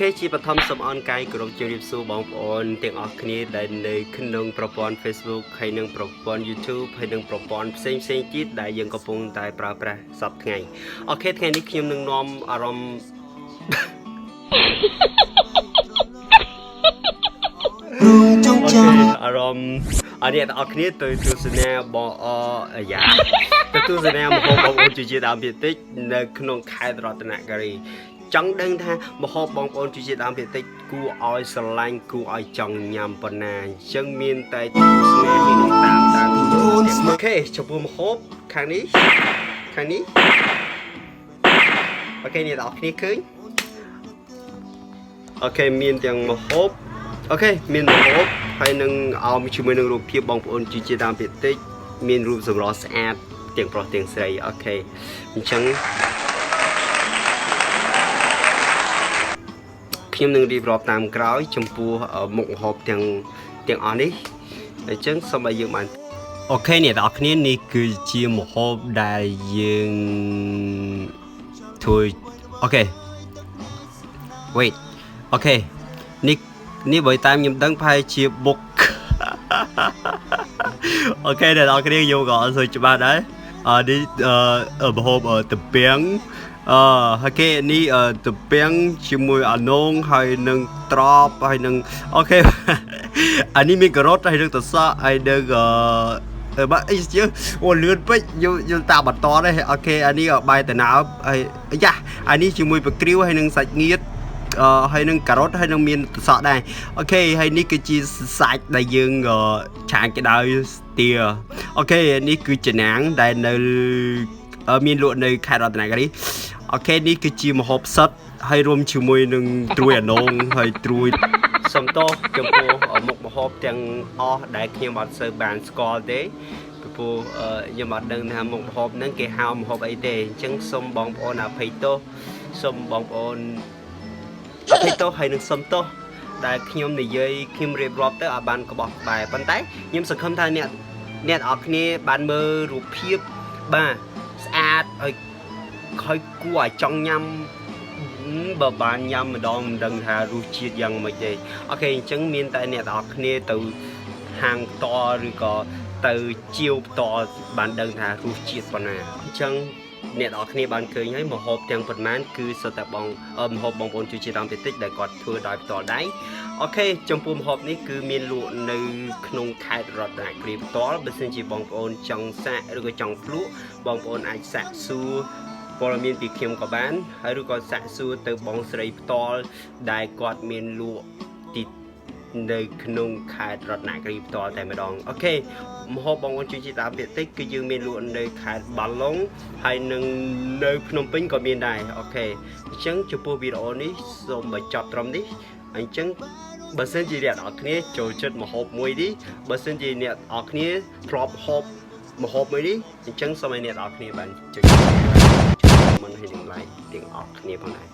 គេជាបឋមសូមអរកាយគោរពជម្រាបសួរបងប្អូនទាំងអស់គ្នាដែលនៅក្នុងប្រព័ន្ធ Facebook ហើយនិងប្រព័ន្ធ YouTube ហើយនិងប្រព័ន្ធផ្សេងទៀតដែលយើងកំពុងតែប្រើប្រាស់សប្តាហ៍ថ្ងៃអូខេថ្ងៃនេះខ្ញុំនឹងនាំអារម្មណ៍អារម្មណ៍អរអ្នកទាំងអស់គ្នាទៅទស្សនាបងទៅទស្សនាមហោបបងប្អូនជាដើមភាគតិចនៅក្នុងខេត្តរតនគិរីចង់ដឹងថាមហោបបងប្អូនជាដើមភាគតិចគួរឲ្យស្រឡាញ់គួរឲ្យចង់ញ៉ាំប៉ុណ្ណាអញ្ចឹងមានតែទស្សនានេះនឹងតាមអូខេចំពោះមហោបខាងនេះអូខេអ្នកទាំងអស់គ្នាឃើញអូខេមានទាំងមហោបអូខេមានមហោបហើយនឹងអោមជាមួយនឹងរូបភាពបងប្អូនជាដើមភាគតិចមានរូបសម្រស់ស្អាតទាំងប្រុសទាំងស្រីអូខេអញ្ចឹងខ្ញុំនឹងរៀបរាប់តាមក្រោយចំពោះមុខម្ហូបទាំងអស់នេះអញ្ចឹងសូមឲ្យយើងបានអូខេអ្នកទាំងអស់គ្នានេះគឺជាម្ហូបដែលយើងធ្វើអូខេ wait អូខេនេះបើតាមខ្ញុំដឹងប្រហែលជាបុកអូខេអ្នកទាំងអស់គ្នាខ្ញុំក៏អត់សូវច្បាស់ដែរនេះម្ហូបទំពាំងហើយគេនេះទំពាំងជាមួយអានងហើយនឹងត្រប់ហើយនឹងអូខេអានេះមានការ៉ុតហើយនឹងតសក់ហើយនឹងបើអីជាអូលឿនពេកយល់តាមបន្តទេអូខេអានេះបាយតណើបហើយយ៉ាអានេះជាមួយបក្រៀវហើយនឹងសាច់ងៀតហើយនឹងការ៉ុតហើយនឹងមានតសក់ដែរអូខេហើយនេះគឺជាសាច់ដែលយើងឆាក្តៅស្ទាអូខេនេះគឺចំណាំងដែលនៅមានលក់នៅខេត្តរតនគិរីអូខេនេះគឺជាម្ហូបសុទ្ធហើយរួមជាមួយនឹងត្រួយអានងហើយត្រួយសំទោសចំពោះមុខម្ហូបទាំងអស់ដែលខ្ញុំអត់សូវបានស្គាល់ទេពីព្រោះខ្ញុំអត់ដឹងថាមុខម្ហូបហ្នឹងគេហៅម្ហូបអីទេអញ្ចឹងសូមបងប្អូនអភ័យទោសសូមបងប្អូនអភ័យទោសហើយនឹងសុំទោសដែលខ្ញុំនិយាយខ្ញុំរៀបរាប់ទៅឲ្យបានក្បោះក្បែរប៉ុន្តែខ្ញុំសង្ឃឹមថាអ្នកទាំងអស់គ្នាបានមើលរូបភាពបាទស្អាតហើយគួរឲ្យចង់ញ៉ាំបើបានញ៉ាំម្ដងមិនដឹងថារសជាតិយ៉ាងម៉េចទេអូខេអញ្ចឹងមានតែអ្នកទាំងអស់គ្នាទៅហាងផ្ទាល់ឬក៏ទៅជាវផ្ទាល់បានដឹងថារសជាតិប៉ុណ្ណាអញ្ចឹងអ្នកទាំងអស់គ្នាបានឃើញហើយម្ហូបទាំងប៉ុន្មានគឺសុទ្ធតែម្ហូបបងប្អូនជាដើមភាគតិចដែលគាត់ធ្វើដោយផ្ទាល់ដៃអូខេចំពោះម្ហូបនេះគឺមានលក់នៅក្នុងខេត្តរតនគិរីផ្ទាល់បើសិនជាបងប្អូនចង់សាកឬក៏ចង់ភ្លក់បងប្អូនអាចសាកសួរព័ត៌មានពីខ្ញុំក៏បានហើយឬក៏សាកសួរទៅបងស្រីផ្ទាល់ដែលគាត់មានលក់ទីនៅក្នុងខេត្តរតនគិរីផ្ទាល់តែម្ដងអូខេម្ហូបបងប្អូនជាដើមភាគតិចគឺយើងមានលក់នៅខេត្តបាឡុងហើយនឹងនៅភ្នំពេញក៏មានដែរអូខេអញ្ចឹងចំពោះវីដេអូនេះសូមបញ្ចប់ត្រឹមនេះអញ្ចឹងបើសិនជាអ្នកនរគ្នាចូលចិត្តម្ហូបមួយនេះបើសិនជាអ្នកនរគ្នាធ្លាប់ហូបម្ហូបមួយនេះអញ្ចឹងសូមឲ្យអ្នកនរគ្នាបានចុចមិនឲ្យនឹង like ទាំងអស់គ្នាផងដែរ